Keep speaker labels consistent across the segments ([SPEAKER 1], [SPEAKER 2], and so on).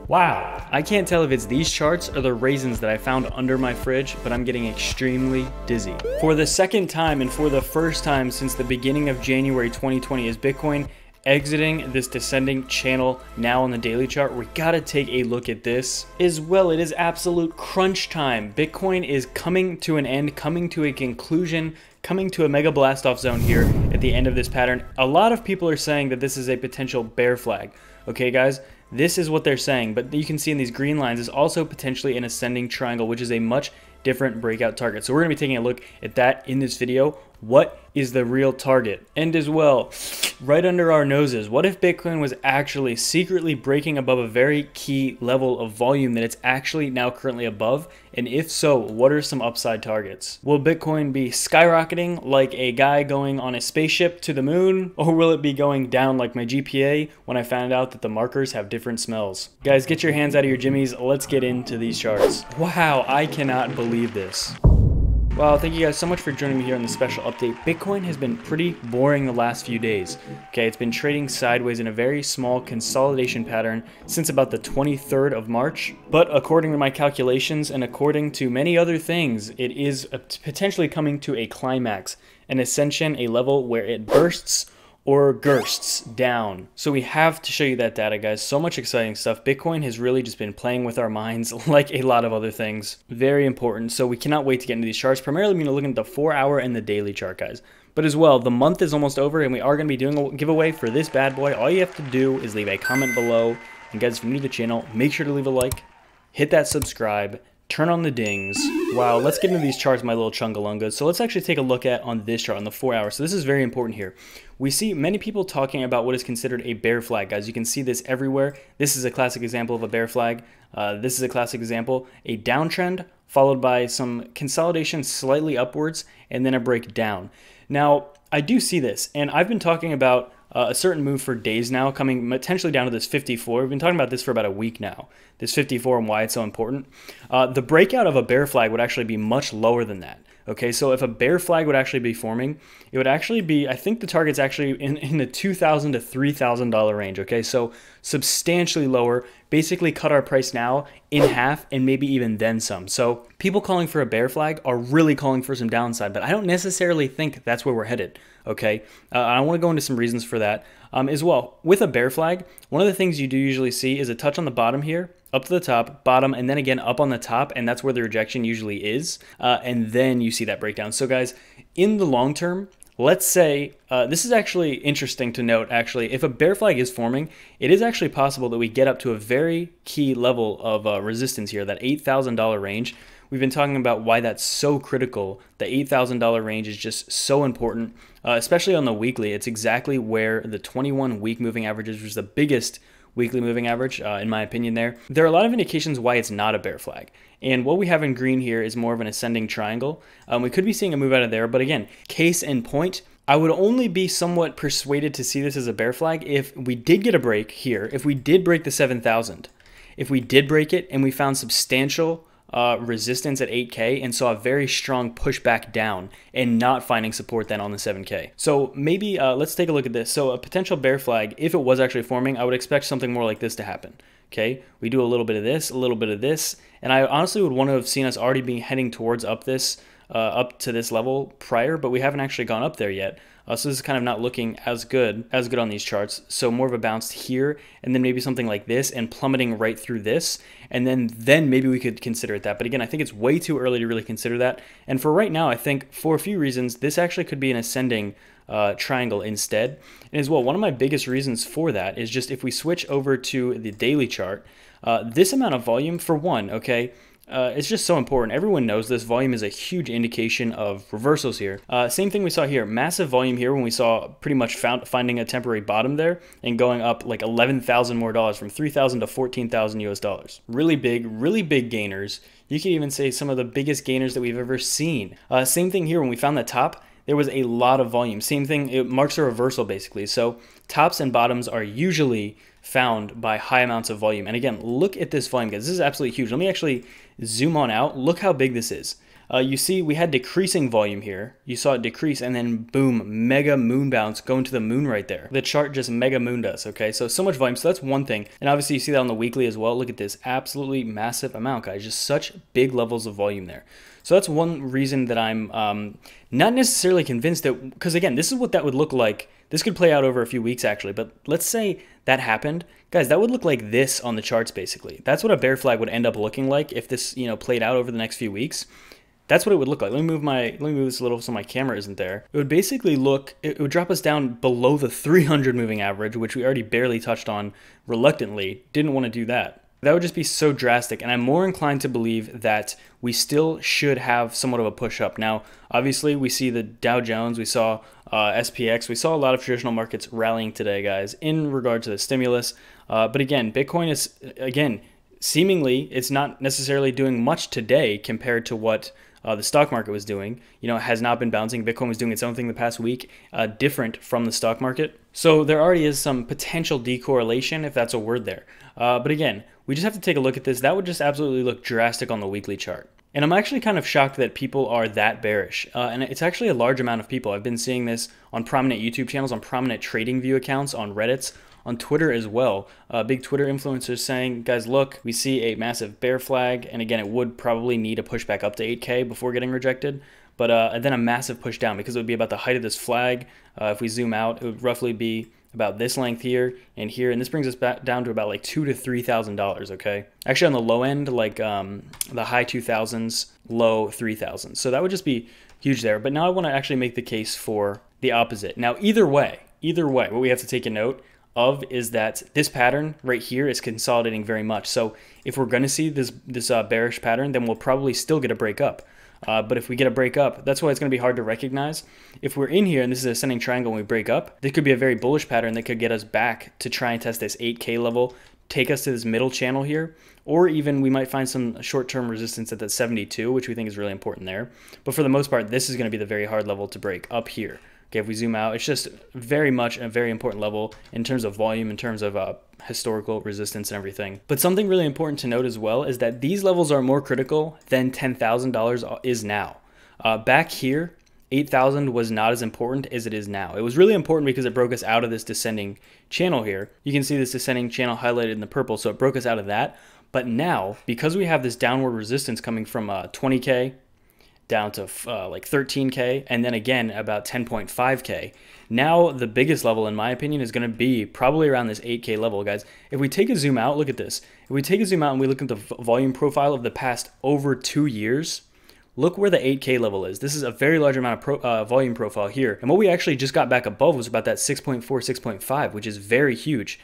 [SPEAKER 1] Wow, I can't tell if it's these charts or the raisins that I found under my fridge, but I'm getting extremely dizzy. For the second time and for the first time since the beginning of January 2020 is Bitcoin exiting this descending channel now on the daily chart. We gotta take a look at this as well. It is absolute crunch time. Bitcoin is coming to an end, coming to a conclusion, coming to a mega blast off zone here at the end of this pattern. A lot of people are saying that this is a potential bear flag. Okay, guys, this is what they're saying, but you can see in these green lines is also potentially an ascending triangle, which is a much different breakout target. So we're gonna be taking a look at that in this video. What is the real target? And as well, right under our noses, what if Bitcoin was actually secretly breaking above a very key level of volume that it's actually now currently above? And if so, what are some upside targets? Will Bitcoin be skyrocketing like a guy going on a spaceship to the moon? Or will it be going down like my GPA when I found out that the markers have different smells? Guys, get your hands out of your jimmies. Let's get into these charts. Wow, I cannot believe this. Well, thank you guys so much for joining me here on this special update. Bitcoin has been pretty boring the last few days. Okay, it's been trading sideways in a very small consolidation pattern since about the 23rd of March. But according to my calculations and according to many other things, it is potentially coming to a climax, an ascension, a level where it bursts or bursts down. So we have to show you that data, guys. So much exciting stuff. Bitcoin has really just been playing with our minds like a lot of other things. Very important. So we cannot wait to get into these charts. Primarily, I'm going to look at the 4-hour and the daily chart, guys. But as well, the month is almost over and we are going to be doing a giveaway for this bad boy. All you have to do is leave a comment below. And guys, if you're new to the channel, make sure to leave a like, hit that subscribe, turn on the dings. Wow, let's get into these charts, my little chungalungas. So let's actually take a look at on this chart, on the 4-hour. So this is very important here. We see many people talking about what is considered a bear flag, guys. You can see this everywhere. This is a classic example of a bear flag. This is a classic example. A downtrend followed by some consolidation slightly upwards and then a break down. Now, I do see this, and I've been talking about a certain move for days now, coming potentially down to this 54. We've been talking about this for about a week now, this 54 and why it's so important. The breakout of a bear flag would actually be much lower than that. Okay, so if a bear flag would actually be forming, it would actually be, I think the target's actually in the $2,000 to $3,000 range. Okay, so substantially lower, basically cut our price now in half and maybe even then some. So people calling for a bear flag are really calling for some downside, but I don't necessarily think that's where we're headed. Okay, I want to go into some reasons for that as well. With a bear flag, one of the things you do usually see is a touch on the bottom here, up to the top, bottom, and then again up on the top, and that's where the rejection usually is, and then you see that breakdown. So guys, in the long term, let's say, this is actually interesting to note, actually, if a bear flag is forming, it is actually possible that we get up to a very key level of resistance here, that $8,000 range. We've been talking about why that's so critical. The $8,000 range is just so important, especially on the weekly. It's exactly where the 21-week moving averages, which is the biggest weekly moving average, in my opinion there. There are a lot of indications why it's not a bear flag. And what we have in green here is more of an ascending triangle. We could be seeing a move out of there, but again, case in point, I would only be somewhat persuaded to see this as a bear flag if we did get a break here, if we did break the 7,000, if we did break it and we found substantial resistance at 8K and saw a very strong pushback down and not finding support then on the 7K. So maybe let's take a look at this. So a potential bear flag, if it was actually forming, I would expect something more like this to happen. Okay, we do a little bit of this, a little bit of this, and I honestly would want to have seen us already being heading towards up to this level prior, but we haven't actually gone up there yet. So this is kind of not looking as good on these charts. So more of a bounce here, and then maybe something like this, and plummeting right through this, and then maybe we could consider it that. But again, I think it's way too early to really consider that. And for right now, I think for a few reasons, this actually could be an ascending triangle instead. And as well, one of my biggest reasons for that is just if we switch over to the daily chart, this amount of volume, for one, okay, it's just so important. Everyone knows this volume is a huge indication of reversals here. Same thing we saw here, massive volume here when we saw pretty much finding a temporary bottom there and going up like 11,000 more dollars from 3,000 to 14,000 US dollars. Really big gainers. You could even say some of the biggest gainers that we've ever seen. Same thing here when we found the top. There was a lot of volume. Same thing, it marks a reversal basically. So tops and bottoms are usually found by high amounts of volume. And again, look at this volume, guys. This is absolutely huge. Let me actually zoom on out. Look how big this is. You see we had decreasing volume here. You saw it decrease and then boom, mega moon bounce going to the moon right there. The chart just mega mooned us, okay? So much volume, so that's one thing. And obviously you see that on the weekly as well. Look at this, absolutely massive amount, guys. Just such big levels of volume there. So that's one reason that I'm not necessarily convinced that, because again, this is what that would look like. This could play out over a few weeks actually, but let's say that happened. Guys, that would look like this on the charts basically. That's what a bear flag would end up looking like if this, played out over the next few weeks. That's what it would look like. Let me move this a little so my camera isn't there. It would basically it would drop us down below the 300 moving average, which we already barely touched on reluctantly. Didn't want to do that. That would just be so drastic, and I'm more inclined to believe that we still should have somewhat of a push up. Now, obviously, we see the Dow Jones, we saw SPX, we saw a lot of traditional markets rallying today, guys, in regard to the stimulus. But again, Bitcoin is, seemingly, it's not necessarily doing much today compared to what the stock market was doing. It has not been bouncing. Bitcoin was doing its own thing the past week, different from the stock market. So there already is some potential decorrelation, if that's a word there. But again, we just have to take a look at this. That would just absolutely look drastic on the weekly chart. And I'm actually kind of shocked that people are that bearish. And it's actually a large amount of people. I've been seeing this on prominent YouTube channels, on prominent trading view accounts, on Reddits, on Twitter as well. Big Twitter influencers saying, guys, look, we see a massive bear flag. And again, it would probably need a pushback up to 8K before getting rejected. But and then a massive push down, because it would be about the height of this flag. If we zoom out, it would roughly be about this length here and here, and this brings us back down to about like $2,000 to $3,000. Okay, actually on the low end, like the high 2000s, low 3000s. So that would just be huge there. But now I want to actually make the case for the opposite. Now either way, what we have to take a note of is that this pattern right here is consolidating very much. So if we're going to see this bearish pattern, then we'll probably still get a break up. But if we get a break up, that's why it's going to be hard to recognize. If we're in here and this is a ascending triangle and we break up, this could be a very bullish pattern that could get us back to try and test this 8K level, take us to this middle channel here, or even we might find some short-term resistance at that 72, which we think is really important there. But for the most part, this is going to be the very hard level to break up here. Okay, if we zoom out, it's just very much a very important level in terms of volume, in terms of historical resistance and everything. But something really important to note as well is that these levels are more critical than $10,000 is now. Back here, 8,000 was not as important as it is now. It was really important because it broke us out of this descending channel here. You can see this descending channel highlighted in the purple, so it broke us out of that. But now, because we have this downward resistance coming from 20K, down to like 13K, and then again about 10.5K. Now the biggest level, in my opinion, is going to be probably around this 8K level, guys. If we take a zoom out, look at this. If we take a zoom out and we look at the volume profile of the past over 2 years, look where the 8K level is. This is a very large amount of volume profile here. And what we actually just got back above was about that 6.4, 6.5, which is very huge.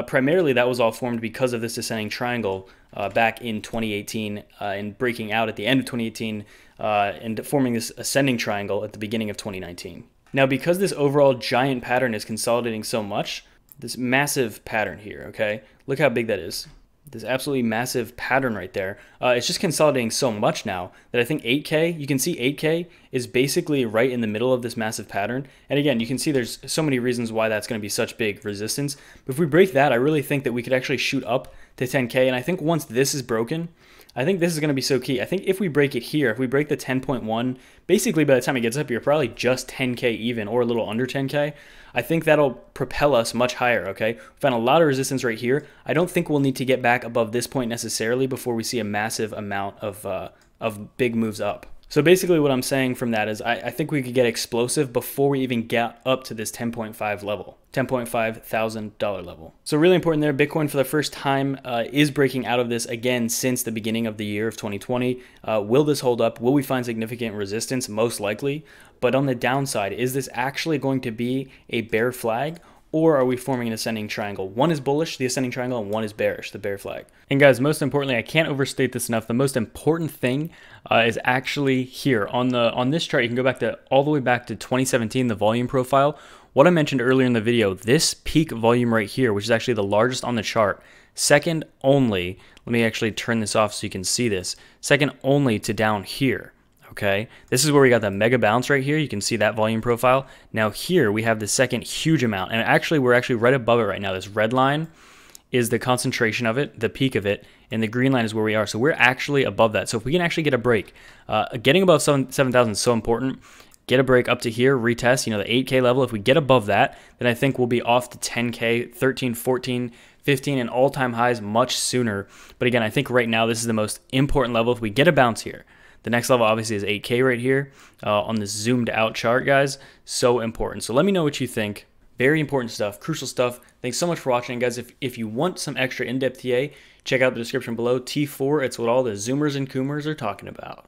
[SPEAKER 1] Primarily, that was all formed because of this descending triangle back in 2018 and breaking out at the end of 2018 and forming this ascending triangle at the beginning of 2019. Now, because this overall giant pattern is consolidating so much, this massive pattern here, okay, look how big that is. This absolutely massive pattern right there. It's just consolidating so much now that I think 8K, you can see 8K is basically right in the middle of this massive pattern. And again, you can see there's so many reasons why that's going to be such big resistance. But if we break that, I really think that we could actually shoot up to 10K. And I think once this is broken, I think this is going to be so key. I think if we break it here, if we break the 10.1, basically by the time it gets up here, probably just 10K even or a little under 10K. I think that'll propel us much higher, okay? We found a lot of resistance right here. I don't think we'll need to get back above this point necessarily before we see a massive amount of big moves up. So basically what I'm saying from that is I think we could get explosive before we even get up to this 10.5 level, $10,500 level. So really important there. Bitcoin for the first time is breaking out of this again since the beginning of the year of 2020. Will this hold up? Will we find significant resistance? Most likely. But on the downside, is this actually going to be a bear flag? Or are we forming an ascending triangle? One is bullish, the ascending triangle, and one is bearish, the bear flag. And guys, most importantly, I can't overstate this enough. The most important thing is actually here on this chart. You can go back to all the way back to 2017, the volume profile. What I mentioned earlier in the video, this peak volume right here, which is actually the largest on the chart, second only, let me actually turn this off so you can see this, second only to down here. Okay, this is where we got the mega bounce right here. You can see that volume profile. Now here we have the second huge amount, and actually we're actually right above it right now. This red line is the concentration of it, the peak of it, and the green line is where we are. So we're actually above that. So if we can actually get a break, getting above 7,000 is so important. Get a break up to here, retest, the 8K level. If we get above that, then I think we'll be off to 10K, 13, 14, 15, and all-time highs much sooner. But again, I think right now this is the most important level. If we get a bounce here, the next level obviously is 8K right here on this zoomed out chart, guys. So important. So let me know what you think. Very important stuff, crucial stuff. Thanks so much for watching, guys. If you want some extra in-depth TA, check out the description below. T4, it's what all the Zoomers and Coomers are talking about.